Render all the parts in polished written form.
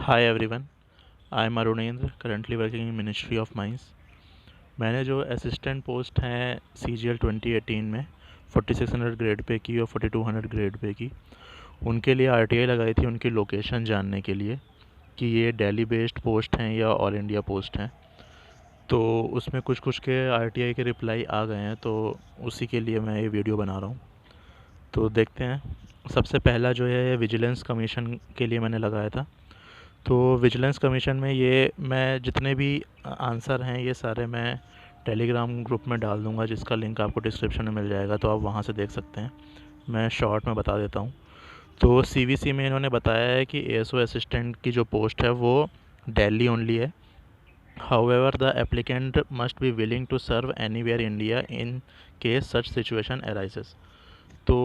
Hi everyone, I am Arunendra, currently working in ministry of mines. मैंने जो assistant post हैं CGL 2018 में 4600 grade pay की और 4200 ग्रेड पे की, उनके लिए RTI लगाई थी उनकी लोकेशन जानने के लिए कि ये दिल्ली बेस्ड पोस्ट हैं या ऑल इंडिया पोस्ट हैं। तो उसमें कुछ कुछ के RTI के रिप्लाई आ गए हैं, तो उसी के लिए मैं ये वीडियो बना रहा हूँ। तो देखते हैं। सबसे पहला जो है विजिलेंस कमीशन के लिए मैंने लगाया था। तो विजिलेंस कमीशन में ये मैं जितने भी आंसर हैं ये सारे मैं टेलीग्राम ग्रुप में डाल दूंगा, जिसका लिंक आपको डिस्क्रिप्शन में मिल जाएगा, तो आप वहाँ से देख सकते हैं। मैं शॉर्ट में बता देता हूँ। तो CVC में इन्होंने बताया है कि ASO असिस्टेंट की जो पोस्ट है वो दिल्ली ओनली है। However the applicant must be willing to serve anywhere India in case such situation arises. तो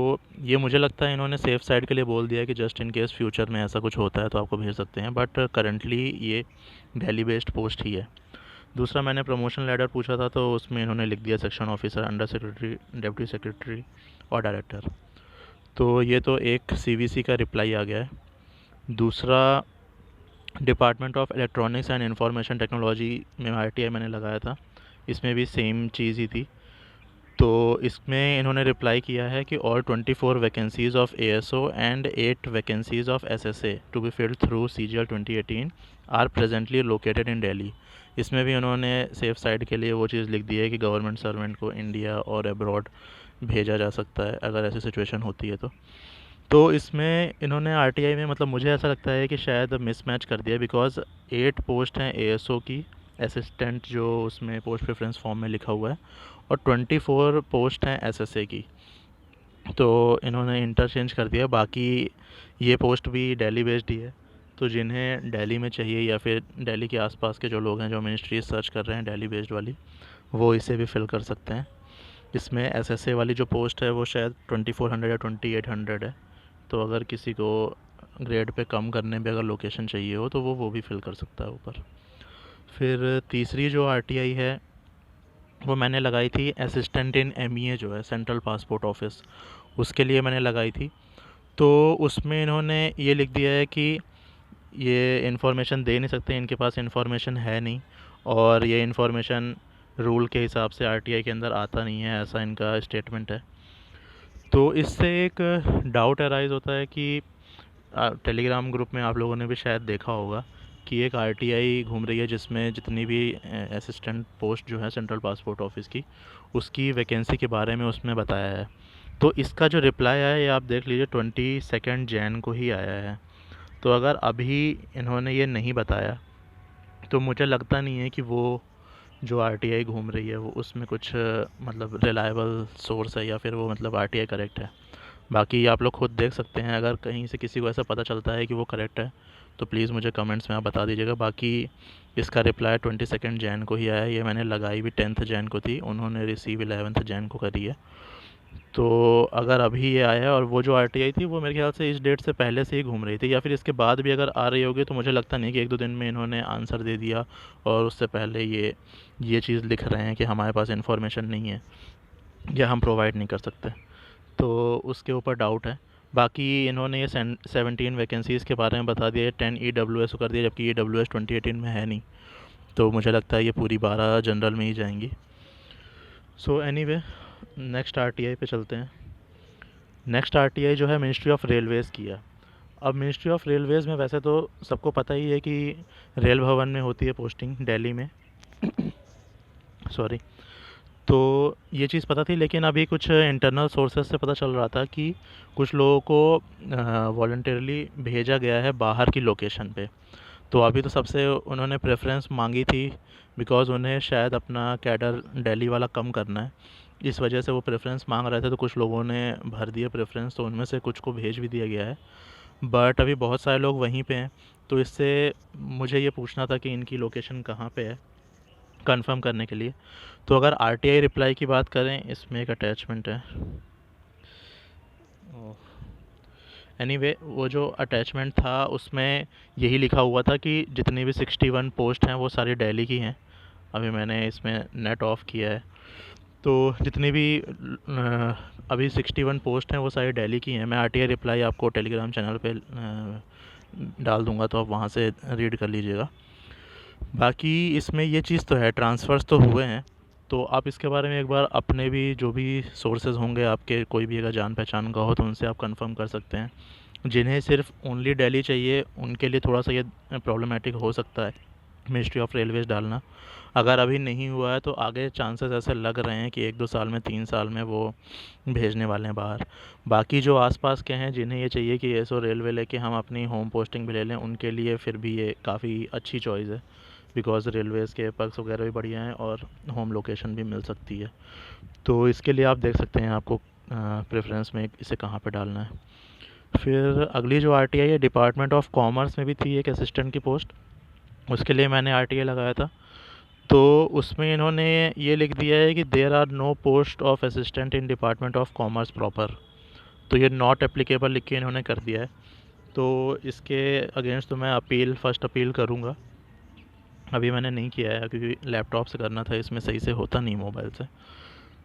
ये मुझे लगता है इन्होंने सेफ साइड के लिए बोल दिया है कि जस्ट इन केस फ्यूचर में ऐसा कुछ होता है तो आपको भेज सकते हैं, बट करंटली ये दिल्ली बेस्ड पोस्ट ही है। दूसरा, मैंने प्रमोशन लेटर पूछा था तो उसमें इन्होंने लिख दिया section officer, under secretary, deputy secretary और डायरेक्टर। तो ये तो एक CVC का रिप्लाई आ गया है। दूसरा, department of electronics and information technology में RTI मैंने लगाया था, इसमें भी सेम चीज़ ही थी। तो इसमें इन्होंने रिप्लाई किया है कि all 24 vacancies of ASO and 8 vacancies of SSA to be filled through CGL 2018 are presently located in Delhi. इसमें भी उन्होंने सेफ साइड के लिए वो चीज़ लिख दी है कि गवर्नमेंट सर्वेंट को इंडिया और अब्रॉड भेजा जा सकता है अगर ऐसी सिचुएशन होती है तो इसमें इन्होंने RTI में, मतलब मुझे ऐसा लगता है कि शायद मिसमैच कर दिया, बिकॉज 8 पोस्ट हैं ASO की असिस्टेंट जो उसमें पोस्ट प्रेफरेंस फॉर्म में लिखा हुआ है, और 24 पोस्ट हैं SSA की। तो इन्होंने इंटरचेंज कर दिया। बाकी ये पोस्ट भी दिल्ली बेस्ड ही है, तो जिन्हें दिल्ली में चाहिए या फिर दिल्ली के आसपास के जो लोग हैं जो मिनिस्ट्री सर्च कर रहे हैं दिल्ली बेस्ड वाली, वो इसे भी फिल कर सकते हैं। इसमें SSA वाली जो पोस्ट है वो शायद 2400 या 2800 है। तो अगर किसी को ग्रेड पे कम करने पे अगर लोकेशन चाहिए हो तो वो भी फिल कर सकता है ऊपर। फिर तीसरी जो RTI है वो मैंने लगाई थी असिस्टेंट इन MEA, जो है सेंट्रल पासपोर्ट ऑफिस, उसके लिए मैंने लगाई थी। तो उसमें इन्होंने ये लिख दिया है कि ये इन्फॉर्मेशन दे नहीं सकते, इनके पास इन्फॉर्मेशन है नहीं, और ये इन्फॉर्मेशन रूल के हिसाब से RTI के अंदर आता नहीं है, ऐसा इनका स्टेटमेंट है। तो इससे एक डाउट अराइज़ होता है कि टेलीग्राम ग्रुप में आप लोगों ने भी शायद देखा होगा कि एक RTI घूम रही है जिसमें जितनी भी असिस्टेंट पोस्ट जो है सेंट्रल पासपोर्ट ऑफिस की, उसकी वैकेंसी के बारे में उसमें बताया है। तो इसका जो रिप्लाई आया है ये आप देख लीजिए, 22 जैन को ही आया है। तो अगर अभी इन्होंने ये नहीं बताया तो मुझे लगता नहीं है कि वो जो RTI घूम रही है वो उसमें कुछ मतलब रिलायबल सोर्स है, या फिर वो मतलब RTI करेक्ट है। बाकी आप लोग खुद देख सकते हैं, अगर कहीं से किसी को ऐसा पता चलता है कि वो करेक्ट है तो प्लीज़ मुझे कमेंट्स में आप बता दीजिएगा। बाकी इसका रिप्लाई 22 जैन को ही आया है। ये मैंने लगाई भी 10 जैन को थी, उन्होंने रिसीव 11 जैन को करी है। तो अगर अभी ये आया है, और वो जो RTI थी वो मेरे ख्याल से इस डेट से पहले से ही घूम रही थी, या फिर इसके बाद भी अगर आ रही होगी, तो मुझे लगता नहीं कि 1-2 दिन में इन्होंने आंसर दे दिया और उससे पहले ये चीज़ लिख रहे हैं कि हमारे पास इन्फॉर्मेशन नहीं है या हम प्रोवाइड नहीं कर सकते। तो उसके ऊपर डाउट है। बाकी इन्होंने ये 17 वैकेंसीज़ के बारे में बता दिया है, 10 EWS को कर दिया, जबकि EWS 2018 में है नहीं। तो मुझे लगता है ये पूरी 12 जनरल में ही जाएंगी। सो एनीवे, नेक्स्ट RTI पे चलते हैं। नेक्स्ट RTI जो है मिनिस्ट्री ऑफ रेलवेज़ की है। अब मिनिस्ट्री ऑफ रेलवेज़ में वैसे तो सबको पता ही है कि रेल भवन में होती है पोस्टिंग दिल्ली में। सॉरी। तो ये चीज़ पता थी, लेकिन अभी कुछ इंटरनल सोर्सेज से पता चल रहा था कि कुछ लोगों को वॉलंटरली भेजा गया है बाहर की लोकेशन पे। तो अभी तो सबसे उन्होंने प्रेफरेंस मांगी थी, बिकॉज़ उन्हें शायद अपना कैडर दिल्ली वाला कम करना है, इस वजह से वो प्रेफरेंस मांग रहे थे। तो कुछ लोगों ने भर दिया प्रेफरेंस, तो उनमें से कुछ को भेज भी दिया गया है, बट अभी बहुत सारे लोग वहीं पे हैं। तो इससे मुझे ये पूछना था कि इनकी लोकेशन कहाँ पे है, कंफर्म करने के लिए। तो अगर RTI रिप्लाई की बात करें, इसमें एक अटैचमेंट है। एनीवे, वो जो अटैचमेंट था उसमें यही लिखा हुआ था कि जितनी भी 61 पोस्ट हैं वो सारी दिल्ली की हैं। अभी मैंने इसमें नेट ऑफ किया है, तो जितनी भी अभी 61 पोस्ट हैं वो सारी दिल्ली की हैं। मैं RTI रिप्लाई आपको टेलीग्राम चैनल पे डाल दूंगा, तो आप वहाँ से रीड कर लीजिएगा। बाकी इसमें ये चीज़ तो है, ट्रांसफ़र्स तो हुए हैं, तो आप इसके बारे में एक बार अपने भी जो भी सोर्सेज होंगे आपके, कोई भी अगर जान पहचान का हो तो उनसे आप कंफर्म कर सकते हैं। जिन्हें सिर्फ ओनली दिल्ली चाहिए उनके लिए थोड़ा सा ये प्रॉब्लमेटिक हो सकता है मिनिस्ट्री ऑफ रेलवेज डालना। अगर अभी नहीं हुआ है तो आगे चांसेस ऐसे लग रहे हैं कि 1-2 साल में, 3 साल में वो भेजने वाले हैं बाहर। बाकी जो आसपास के हैं जिन्हें ये चाहिए कि एसओ रेलवे लेके हम अपनी होम पोस्टिंग भी ले लें, उनके लिए फिर भी ये काफ़ी अच्छी चॉइस है, बिकॉज़ रेलवेज़ के पर्क्स वगैरह भी बढ़िया हैं और होम लोकेशन भी मिल सकती है। तो इसके लिए आप देख सकते हैं आपको प्रेफरेंस में इसे कहाँ पे डालना है। फिर अगली जो आरटीआई है, डिपार्टमेंट ऑफ कॉमर्स में भी थी एक असिस्टेंट की पोस्ट, उसके लिए मैंने आरटीआई लगाया था। तो उसमें इन्होंने ये लिख दिया है कि there are no post of assistant in department of commerce proper. तो ये नॉट एप्लीकेबल लिख के इन्होंने कर दिया है। तो इसके अगेंस्ट तो मैं फर्स्ट अपील करूँगा। अभी मैंने नहीं किया है क्योंकि लैपटॉप से करना था, इसमें सही से होता नहीं मोबाइल से।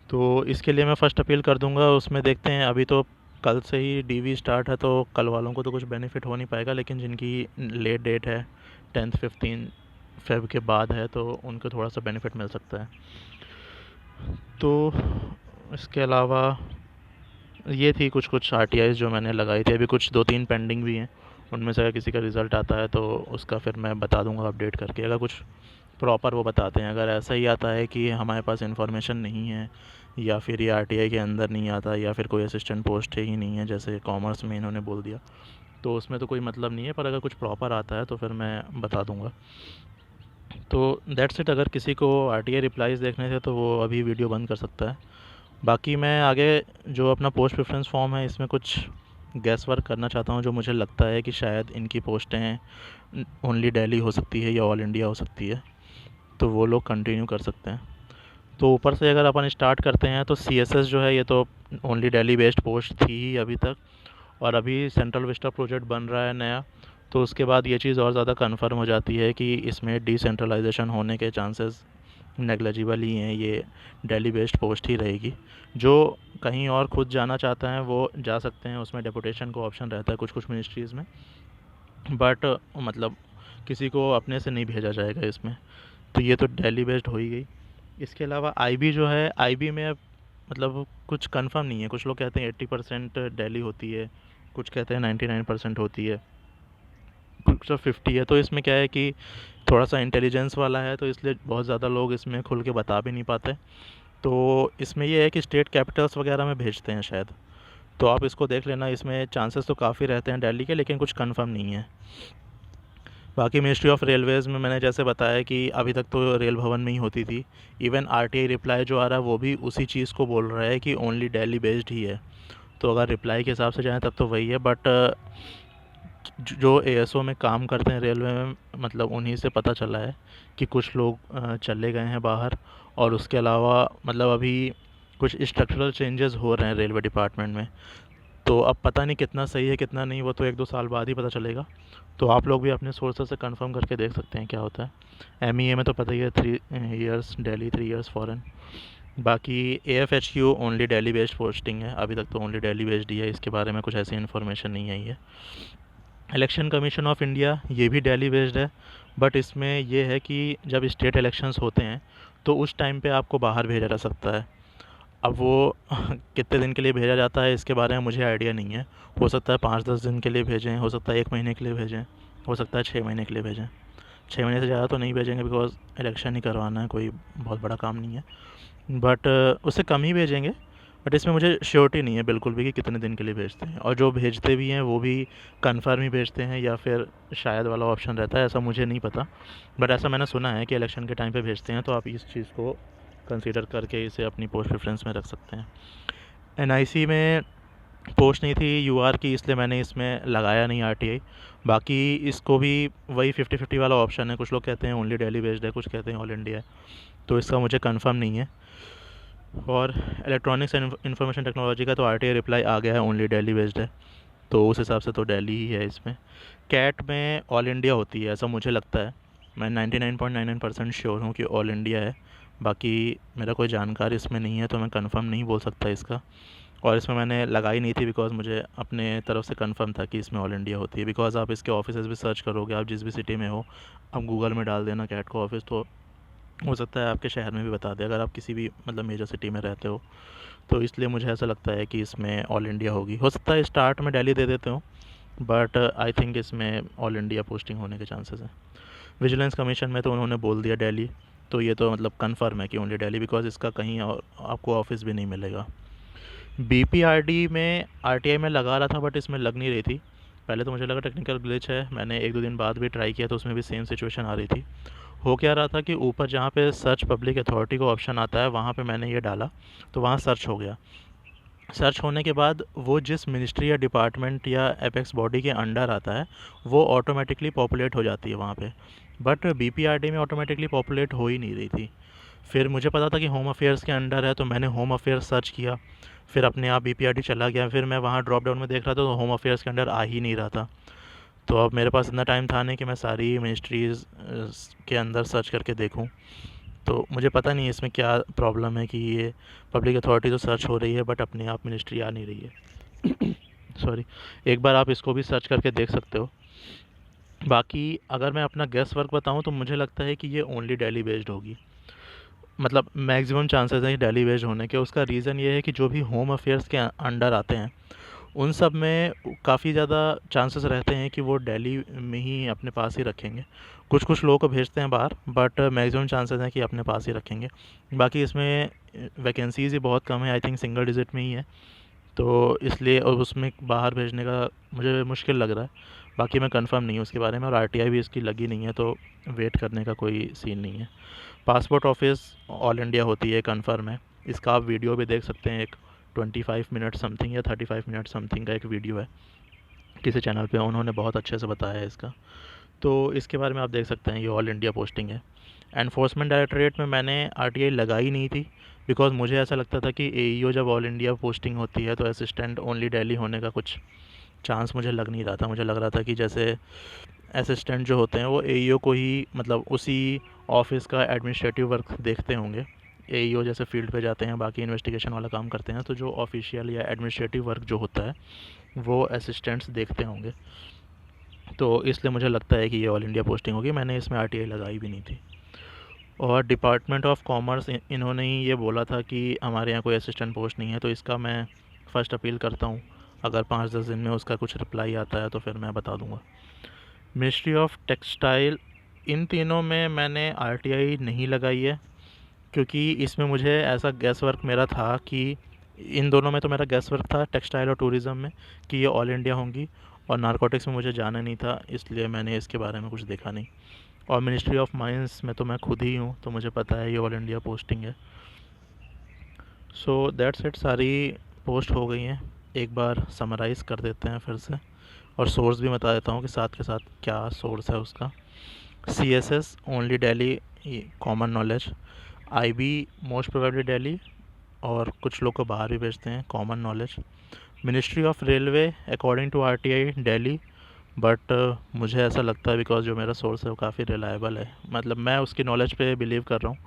तो इसके लिए मैं फ़र्स्ट अपील कर दूंगा। उसमें देखते हैं, अभी तो कल से ही डीवी स्टार्ट है, तो कल वालों को तो कुछ बेनिफिट हो नहीं पाएगा, लेकिन जिनकी लेट डेट है 10-15 फ़ेब के बाद है, तो उनको थोड़ा सा बेनिफिट मिल सकता है। तो इसके अलावा ये थी कुछ कुछ आरटीआईज़ जो मैंने लगाई थी। अभी कुछ 2-3 पेंडिंग भी हैं, उनमें से अगर किसी का रिज़ल्ट आता है तो उसका फिर मैं बता दूंगा अपडेट करके। अगर कुछ प्रॉपर वो बताते हैं, अगर ऐसा ही आता है कि हमारे पास इन्फॉर्मेशन नहीं है या फिर ये आरटीआई के अंदर नहीं आता या फिर कोई असिस्टेंट पोस्ट ही नहीं है, जैसे कॉमर्स में इन्होंने बोल दिया, तो उसमें तो कोई मतलब नहीं है। पर अगर कुछ प्रॉपर आता है तो फिर मैं बता दूंगा। तो दैट्स इट। अगर किसी को आरटीआई रिप्लाईज़ देखने थे तो वो अभी वीडियो बंद कर सकता है। बाकी मैं आगे जो अपना पोस्ट प्रेफरेंस फॉर्म है, इसमें कुछ गैस वर्क करना चाहता हूँ, जो मुझे लगता है कि शायद इनकी पोस्टें ओनली दिल्ली हो सकती है या ऑल इंडिया हो सकती है, तो वो लोग कंटिन्यू कर सकते हैं। तो ऊपर से अगर अपन स्टार्ट करते हैं तो सीएसएस जो है, ये तो ओनली दिल्ली बेस्ड पोस्ट थी ही अभी तक, और अभी सेंट्रल विस्टा प्रोजेक्ट बन रहा है नया, तो उसके बाद ये चीज़ और ज़्यादा कन्फर्म हो जाती है कि इसमें डिसेंट्रलाइजेशन होने के चांसेस नेग्लिजिबल ही हैं। ये दिल्ली बेस्ड पोस्ट ही रहेगी। जो कहीं और खुद जाना चाहते हैं वो जा सकते हैं, उसमें डेपुटेशन का ऑप्शन रहता है कुछ कुछ मिनिस्ट्रीज़ में, बट मतलब किसी को अपने से नहीं भेजा जाएगा इसमें। तो ये तो दिल्ली बेस्ड हो ही गई। इसके अलावा आईबी जो है, आईबी में मतलब कुछ कंफर्म नहीं है। कुछ लोग कहते हैं 80% दिल्ली होती है, कुछ कहते हैं 99% होती है, कुछ तो 50 है। तो इसमें क्या है कि थोड़ा सा इंटेलिजेंस वाला है, तो इसलिए बहुत ज़्यादा लोग इसमें खुल के बता भी नहीं पाते। तो इसमें ये है कि स्टेट कैपिटल्स वगैरह में भेजते हैं शायद, तो आप इसको देख लेना। इसमें चांसेस तो काफ़ी रहते हैं दिल्ली के, लेकिन कुछ कंफर्म नहीं है। बाकी मिनिस्ट्री ऑफ रेलवेज़ में मैंने जैसे बताया कि अभी तक तो रेल भवन में ही होती थी। इवन आरटीआई रिप्लाई जो आ रहा है वो भी उसी चीज़ को बोल रहा है कि ओनली दिल्ली बेस्ड ही है। तो अगर रिप्लाई के हिसाब से जाएँ तब तो वही है, बट जो एएसओ में काम करते हैं रेलवे में, मतलब उन्हीं से पता चला है कि कुछ लोग चले गए हैं बाहर। और उसके अलावा मतलब अभी कुछ स्ट्रक्चरल चेंजेस हो रहे हैं रेलवे डिपार्टमेंट में। तो अब पता नहीं कितना सही है कितना नहीं, वो तो 1-2 साल बाद ही पता चलेगा। तो आप लोग भी अपने सोर्सेज से कंफर्म करके देख सकते हैं क्या होता है। एमईए में तो पता ही है 3 इयर्स दिल्ली, 3 इयर्स फॉरेन। बाकी एएफएचक्यू ओनली दिल्ली बेस्ड पोस्टिंग है, अभी तक तो ओनली दिल्ली बेस्ड ही है, इसके बारे में कुछ ऐसी इन्फॉर्मेशन नहीं आई है। इलेक्शन कमीशन ऑफ इंडिया, ये भी दिल्ली बेस्ड है, बट इसमें ये है कि जब स्टेट इलेक्शंस होते हैं तो उस टाइम पे आपको बाहर भेजा जा सकता है। अब वो कितने दिन के लिए भेजा जाता है इसके बारे में मुझे आइडिया नहीं है। हो सकता है 5-10 दिन के लिए भेजें, हो सकता है 1 महीने के लिए भेजें, हो सकता है 6 महीने के लिए भेजें। 6 महीने से ज़्यादा तो नहीं भेजेंगे, बिकॉज इलेक्शन ही करवाना है, कोई बहुत बड़ा काम नहीं है। बट उससे कम ही भेजेंगे। बट इसमें मुझे श्योरिटी नहीं है बिल्कुल भी कि कितने दिन के लिए भेजते हैं, और जो भेजते भी हैं वो भी कन्फर्म ही भेजते हैं या फिर शायद वाला ऑप्शन रहता है, ऐसा मुझे नहीं पता। बट ऐसा मैंने सुना है कि इलेक्शन के टाइम पे भेजते हैं, तो आप इस चीज़ को कंसीडर करके इसे अपनी पोस्ट प्रेफरेंस में रख सकते हैं। एनआईसी में पोस्ट नहीं थी यूआर की, इसलिए मैंने इसमें लगाया नहीं आरटीआई। बाकी इसको भी वही 50-50 वाला ऑप्शन है, कुछ लोग कहते हैं ओनली दिल्ली बेस्ड है, कुछ कहते हैं ऑल इंडिया है, तो इसका मुझे कंफर्म नहीं है। और इलेक्ट्रॉनिक्स एंड इंफॉर्मेशन टेक्नोलॉजी का तो आरटीआई रिप्लाई आ गया है, ओनली दिल्ली बेस्ड है, तो उस हिसाब से तो दिल्ली ही है इसमें। कैट में ऑल इंडिया होती है ऐसा मुझे लगता है, मैं 99.99% श्योर हूँ कि ऑल इंडिया है। बाकी मेरा कोई जानकार इसमें नहीं है, तो मैं कंफर्म नहीं बोल सकता इसका। और इसमें मैंने लगाई नहीं थी बिकॉज़ मुझे अपने तरफ से कंफर्म था कि इसमें ऑल इंडिया होती है। बिकॉज़ आप इसके ऑफिसेज़ भी सर्च करोगे, आप जिस भी सिटी में हो, आप गूगल में डाल देना कैटको ऑफिस, तो हो सकता है आपके शहर में भी बता दे, अगर आप किसी भी मतलब मेजर सिटी में रहते हो। तो इसलिए मुझे ऐसा लगता है कि इसमें ऑल इंडिया होगी। हो सकता है स्टार्ट में दिल्ली दे देते हो, बट आई थिंक इसमें ऑल इंडिया पोस्टिंग होने के चांसेस हैं। विजिलेंस कमीशन में तो उन्होंने बोल दिया दिल्ली, तो ये तो मतलब कन्फर्म है कि ओनली दिल्ली, बिकॉज इसका कहीं और आपको ऑफिस भी नहीं मिलेगा। बीपीआरडी में आरटीआई में लगा रहा था बट इसमें लग नहीं रही थी। पहले तो मुझे लगा टेक्निकल ग्लिच है, मैंने एक दो दिन बाद भी ट्राई किया तो उसमें भी सेम सिचुएशन आ रही थी। हो क्या रहा था कि ऊपर जहाँ पे सर्च पब्लिक अथॉरिटी का ऑप्शन आता है वहाँ पे मैंने ये डाला, तो वहाँ सर्च हो गया। सर्च होने के बाद वो जिस मिनिस्ट्री या डिपार्टमेंट या एपेक्स बॉडी के अंडर आता है वो ऑटोमेटिकली पॉपुलेट हो जाती है वहाँ पे। बट बीपीआरडी में ऑटोमेटिकली पॉपुलेट हो ही नहीं रही थी। फिर मुझे पता था कि होम अफेयर्स के अंडर है, तो मैंने होम अफेयर्स सर्च किया, फिर अपने आप बीपीआरडी चला गया। फिर मैं वहाँ ड्रॉप डाउन में देख रहा था तो होम अफेयर्स के अंडर आ ही नहीं रहा था। तो अब मेरे पास इतना टाइम था नहीं कि मैं सारी मिनिस्ट्रीज़ के अंदर सर्च करके देखूं। तो मुझे पता नहीं इसमें क्या प्रॉब्लम है कि ये पब्लिक अथॉरिटी तो सर्च हो रही है बट अपने आप मिनिस्ट्री आ नहीं रही है। सॉरी, एक बार आप इसको भी सर्च करके देख सकते हो। बाकी अगर मैं अपना गेस वर्क बताऊं तो मुझे लगता है कि ये ओनली दिल्ली बेस्ड होगी। मतलब मैक्सिमम चांसेस हैं दिल्ली बेस्ड होने के। उसका रीज़न ये है कि जो भी होम अफेयर्स के अंडर आते हैं उन सब में काफ़ी ज़्यादा चांसेस रहते हैं कि वो दिल्ली में ही अपने पास ही रखेंगे। कुछ कुछ लोगों को भेजते हैं बाहर, बट मैक्सिमम चांसेस हैं कि अपने पास ही रखेंगे। बाकी इसमें वैकेंसीज़ ही बहुत कम है, आई थिंक सिंगल डिजिट में ही है, तो इसलिए और उसमें बाहर भेजने का मुझे मुश्किल लग रहा है। बाकी मैं कंफर्म नहीं हूँ उसके बारे में, और आरटीआई भी इसकी लगी नहीं है, तो वेट करने का कोई सीन नहीं है। पासपोर्ट ऑफिस ऑल इंडिया होती है, कंफर्म है। इसका आप वीडियो भी देख सकते हैं, एक 25 मिनट समथिंग या 35 मिनट समथिंग का एक वीडियो है किसी चैनल पे, उन्होंने बहुत अच्छे से बताया है इसका। तो इसके बारे में आप देख सकते हैं, ये ऑल इंडिया पोस्टिंग है। एनफोर्समेंट डायरेक्टोरेट में मैंने आरटीआई लगाई नहीं थी बिकॉज़ मुझे ऐसा लगता था कि एईओ जब ऑल इंडिया पोस्टिंग होती है तो असिस्टेंट ओनली दिल्ली होने का कुछ चांस मुझे लग नहीं रहा था। मुझे लग रहा था कि जैसे असिस्टेंट जो होते हैं वो एईओ को ही मतलब उसी ऑफिस का एडमिनिस्ट्रेटिव वर्क देखते होंगे। एईओ जैसे फील्ड पे जाते हैं, बाकी इन्वेस्टिगेशन वाला काम करते हैं, तो जो ऑफिशियल या एडमिनिस्ट्रेटिव वर्क जो होता है वो असिस्टेंट्स देखते होंगे। तो इसलिए मुझे लगता है कि ये ऑल इंडिया पोस्टिंग होगी। मैंने इसमें आरटीआई लगाई भी नहीं थी। और डिपार्टमेंट ऑफ कॉमर्स इन्होंने ही ये बोला था कि हमारे यहाँ कोई असिस्टेंट पोस्ट नहीं है, तो इसका मैं फ़र्स्ट अपील करता हूँ। अगर 5-10 दिन में उसका कुछ रिप्लाई आता है तो फिर मैं बता दूँगा। मिनिस्ट्री ऑफ टेक्सटाइल, इन तीनों में मैंने आरटीआई नहीं लगाई है क्योंकि इसमें मुझे ऐसा गैस वर्क मेरा था कि इन दोनों में तो मेरा गैस वर्क था, टेक्सटाइल और टूरिज़्म में, कि ये ऑल इंडिया होंगी। और नारकोटिक्स में मुझे जाना नहीं था, इसलिए मैंने इसके बारे में कुछ देखा नहीं। और मिनिस्ट्री ऑफ माइंस में तो मैं खुद ही हूँ, तो मुझे पता है ये ऑल इंडिया पोस्टिंग है। सो दैट्स इट, सारी पोस्ट हो गई हैं। एक बार समराइज़ कर देते हैं फिर से, और सोर्स भी बता देता हूँ कि साथ के साथ क्या सोर्स है उसका। CSS only Delhi, common knowledge. IB most probably Delhi, और कुछ लोग को बाहर भी भेजते हैं, common knowledge. Ministry of railway according to RTI Delhi, but मुझे ऐसा लगता है बिकॉज जो मेरा सोर्स है वो काफ़ी रिलायबल है, मतलब मैं उसकी नॉलेज पे बिलीव कर रहा हूँ,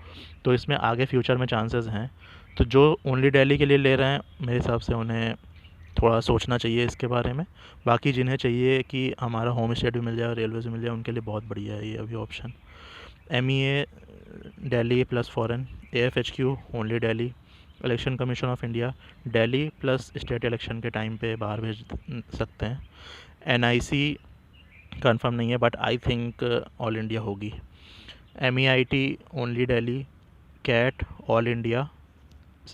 तो इसमें आगे फ्यूचर में चांसेस हैं। तो जो ओनली दिल्ली के लिए ले रहे हैं मेरे हिसाब से उन्हें थोड़ा सोचना चाहिए इसके बारे में। बाकी जिन्हें चाहिए कि हमारा होम स्टेट भी मिल जाए और रेलवे से मिल जाए, उनके लिए बहुत बढ़िया है ये अभी option. MEA Delhi plus foreign. AFHQ only Delhi. Election commission of India Delhi plus state election के टाइम पे बाहर भेज सकते हैं। NIC कंफर्म नहीं है but I think all India होगी। MEIT only Delhi. CAT all India.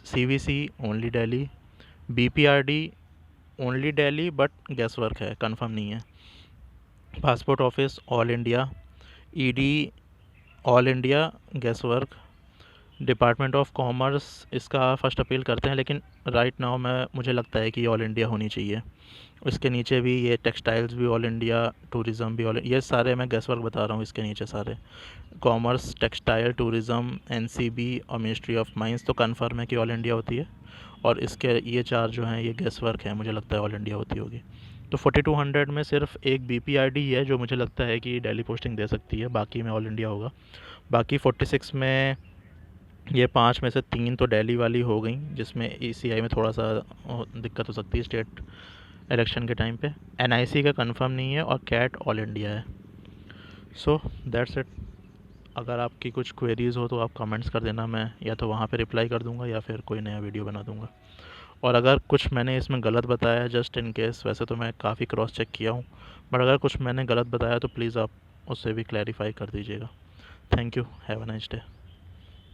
CVC only Delhi. BPRD only Delhi but guess work है, कंफर्म नहीं है। Passport office all India. ED all India, guess work. Department of commerce इसका first appeal करते हैं, लेकिन right now मुझे लगता है कि ऑल इंडिया होनी चाहिए। इसके नीचे भी ये टेक्सटाइल्स भी ऑल इंडिया, टूरिज़्म भी ऑल, ये सारे मैं गैस वर्क बता रहा हूँ, इसके नीचे सारे कॉमर्स, टेक्सटाइल, टूरिज़्म, NCB और मिनिस्ट्री ऑफ माइंस तो कन्फर्म है कि ऑल इंडिया होती है। और इसके ये चार जो हैं ये गैस वर्क है, मुझे लगता है ऑल इंडिया होती होगी। तो 4200 में सिर्फ एक BPRD ही है जो मुझे लगता है कि दिल्ली पोस्टिंग दे सकती है, बाकी में ऑल इंडिया होगा। बाकी 46 में ये 5 में से 3 तो दिल्ली वाली हो गई, जिसमें ईसीआई में थोड़ा सा दिक्कत हो सकती है स्टेट इलेक्शन के टाइम पे। एनआईसी का कंफर्म नहीं है और कैट ऑल इंडिया है। So that's it. अगर आपकी कुछ क्वेरीज़ हो तो आप कमेंट्स कर देना, मैं या तो वहाँ पे रिप्लाई कर दूँगा या फिर कोई नया वीडियो बना दूँगा। और अगर कुछ मैंने इसमें गलत बताया, जस्ट इन केस, वैसे तो मैं काफ़ी क्रॉस चेक किया हूँ, बट अगर कुछ मैंने गलत बताया तो प्लीज़ आप उससे भी क्लैरिफाई कर दीजिएगा। Thank you, have a nice day.